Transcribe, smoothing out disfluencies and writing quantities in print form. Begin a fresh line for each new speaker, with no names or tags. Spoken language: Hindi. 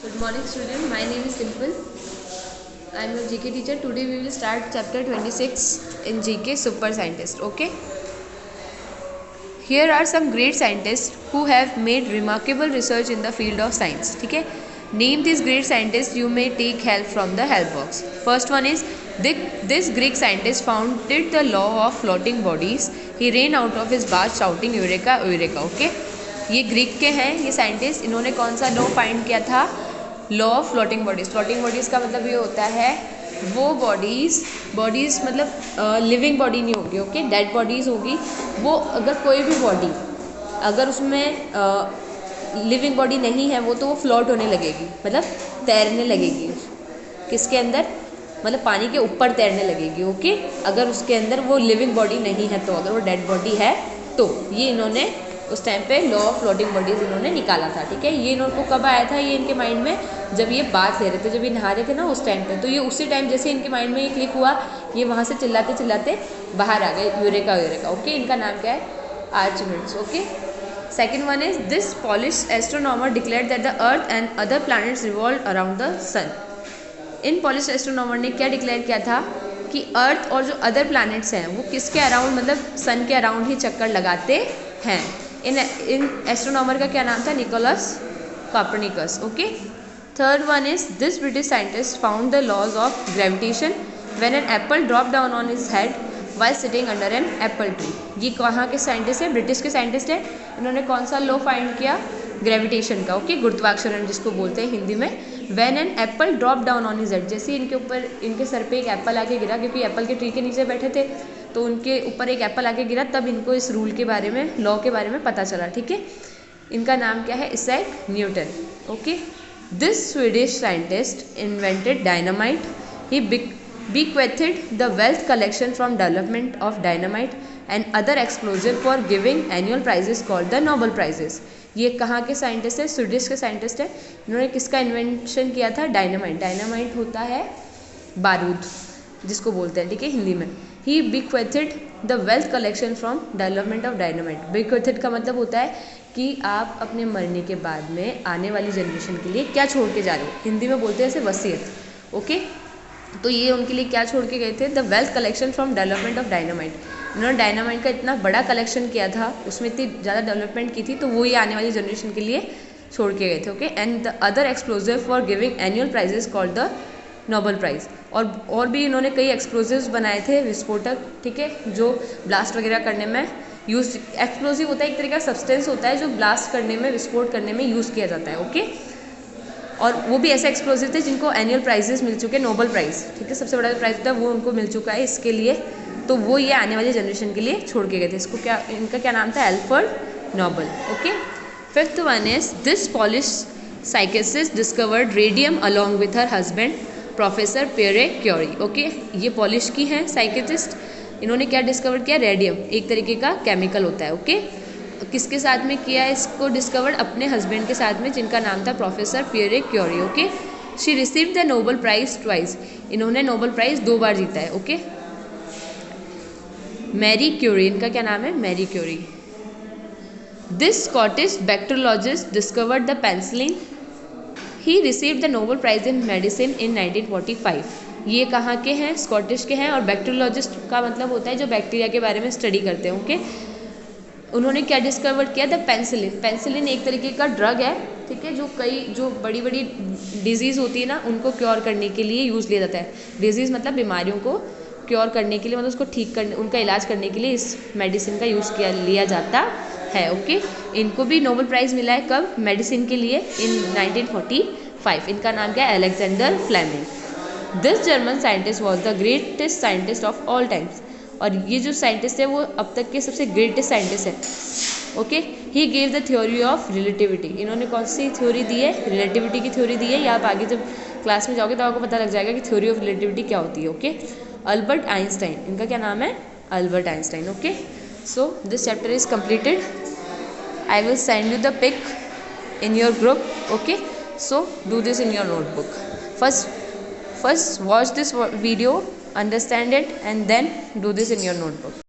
Good morning student, my name is Simple. I am your GK teacher. Today we will start chapter 26 in GK Super Scientist. Okay. Here are some great scientists who have made remarkable research in the field of science. ठीक है. Name these great scientists. You may take help from the help box. First one is this Greek scientist founded the law of floating bodies. He ran out of his bath shouting Eureka, Eureka. Okay. ये ग्रीक के हैं ये साइंटिस्ट. इन्होंने कौन सा लॉ फाइंड किया था? Law of floating bodies. Floating bodies का मतलब ये होता है वो बॉडीज़ मतलब लिविंग बॉडी नहीं होगी. ओके, डेड बॉडीज़ होगी. वो अगर कोई भी बॉडी अगर उसमें लिविंग बॉडी नहीं है वो तो वो फ्लोट होने लगेगी, मतलब तैरने लगेगी. किसके अंदर? मतलब पानी के ऊपर तैरने लगेगी. ओके, अगर उसके अंदर वो लिविंग बॉडी नहीं है तो, अगर वो डेड बॉडी है तो. ये इन्होंने उस टाइम पे लॉ ऑफ फ्लोटिंग बॉडीज़ इन्होंने निकाला था. ठीक है, ये इनको कब आया था? ये इनके माइंड में जब ये बात ले रहे थे, जब ये नहा रहे थे ना उस टाइम पे. तो ये उसी टाइम जैसे इनके माइंड में ये क्लिक हुआ, ये वहाँ से चिल्लाते चिल्लाते बाहर आ गए. Eureka eureka. ओके, इनका नाम क्या है? Archimedes. Okay. Second one is this Polish astronomer declared that the earth and other planets revolve around the sun. इन पॉलिश एस्ट्रोनॉमर ने क्या डिक्लेयर किया था कि अर्थ और जो अदर प्लैनेट्स हैं वो किसके अराउंड, मतलब सन के अराउंड ही चक्कर लगाते हैं. इन एस्ट्रोनॉमर का क्या नाम था? Nicolaus Copernicus. Okay. Third one is this British scientist found the laws of gravitation when an apple drop down on his head while sitting under an apple tree. ये कहाँ के साइंटिस्ट है? ब्रिटिश के साइंटिस्ट है. इन्होंने कौन सा लॉ फाइंड किया? ग्रेविटेशन का. ओके, गुरुत्वाकर्षण जिसको बोलते हैं हिंदी में. When an apple drop down on his head, जैसे इनके ऊपर इनके सर पे एक एप्पल आके गिरा, क्योंकि एप्पल के ट्री के नीचे बैठे थे तो उनके ऊपर एक एप्पल आके गिरा, तब इनको इस रूल के बारे में, लॉ के बारे में पता चला. ठीक है, इनका नाम क्या है? Isaac Newton. Okay. This Swedish scientist invented dynamite. He bequeathed the wealth collection from development of dynamite and other explosive for giving annual prizes called the Nobel prizes. ये कहाँ के साइंटिस्ट है? स्वीडिश के साइंटिस्ट है. इन्होंने किसका इन्वेंशन किया था? डायनामाइट. डायनामाइट होता है बारूद जिसको बोलते हैं. ठीक है, हिंदी में. ही bequeathed the wealth collection from development of dynamite. bequeathed का मतलब होता है कि आप अपने मरने के बाद में आने वाली जनरेशन के लिए क्या छोड़ के जा रहे हो. हिंदी में बोलते हैं इसे वसीयत. ओके, तो ये उनके लिए क्या छोड़ के गए थे? The wealth collection from development of dynamite. उन्होंने डायनामाइट का इतना बड़ा कलेक्शन किया था, उसमें इतनी ज़्यादा डेवलपमेंट की थी, तो वो ये आने वाली जनरेशन के लिए छोड़ के गए थे. Okay. And the other explosive for giving annual prizes called the Nobel Prize. और भी इन्होंने कई एक्सप्लोजिव्स बनाए थे, विस्फोटक. ठीक है, जो ब्लास्ट वगैरह करने में यूज. एक्सप्लोजिव होता है एक तरह का सब्सटेंस होता है जो ब्लास्ट करने में, विस्फोट करने में यूज़ किया जाता है. ओके. और वो भी ऐसे एक्सप्लोजिव थे जिनको एनुअल प्राइजेस मिल चुके, नोबेल प्राइज़. ठीक है, सबसे बड़ा प्राइज़ होता है वो उनको मिल चुका है इसके लिए. तो वो ये आने वाली जनरेशन के लिए छोड़ के गए थे. इसको क्या, इनका क्या नाम था? Alfred Nobel. Okay. Fifth one is this Polish physicist discovered radium along with her husband professor Pierre Curie. Okay, ये पॉलिश की हैं साइकिस्ट. इन्होंने क्या डिस्कवर किया? रेडियम एक तरीके का केमिकल होता है. ओके. किसके साथ में किया इसको डिस्कवर? अपने हस्बैंड के साथ में, जिनका नाम था professor Pierre Curie. Okay. She received the Nobel Prize twice. इन्होंने नोबेल प्राइज 2 बार जीता है. ओके. मैरी क्यूरी, इनका क्या नाम है? Marie Curie. This Scottish bacteriologist discovered the penicillin. He received the Nobel Prize in medicine in 1945. ये कहाँ के हैं? स्कॉटिश के हैं. और बैक्टीरियोलॉजिस्ट का मतलब होता है जो बैक्टीरिया के बारे में स्टडी करते हैं. ओके. उन्होंने क्या डिस्कवर किया? The penicillin. पेनिसिलिन एक तरीके का ड्रग है. ठीक है, जो बड़ी बड़ी डिजीज़ होती है ना, उनको क्योर करने के लिए यूज़ लिया जाता है. डिजीज़ मतलब बीमारियों को क्योर करने के लिए, मतलब उसको ठीक करने, उनका इलाज करने के लिए इस मेडिसिन का यूज़ लिया जाता है. ओके. इनको भी नोबेल प्राइज़ मिला है. कब? मेडिसिन के लिए इन 1945. इनका नाम क्या है? Alexander Fleming. This German scientist was the greatest scientist of all times. और ये जो साइंटिस्ट है वो अब तक के सबसे ग्रेटेस्ट साइंटिस्ट है. Okay. He gave the theory of relativity. इन्होंने कौन सी थ्योरी दी है? रिलेटिविटी की थ्योरी दी है. या आप आगे जब क्लास में जाओगे तो आपको पता लग जाएगा कि थ्योरी ऑफ रिलेटिविटी क्या होती है. ओके. Albert Einstein. इनका क्या नाम है? Albert Einstein. Okay. So this chapter is completed. I will send you the pic in your group. Okay, so do this in your notebook. First watch this video, understand it, and then do this in your notebook.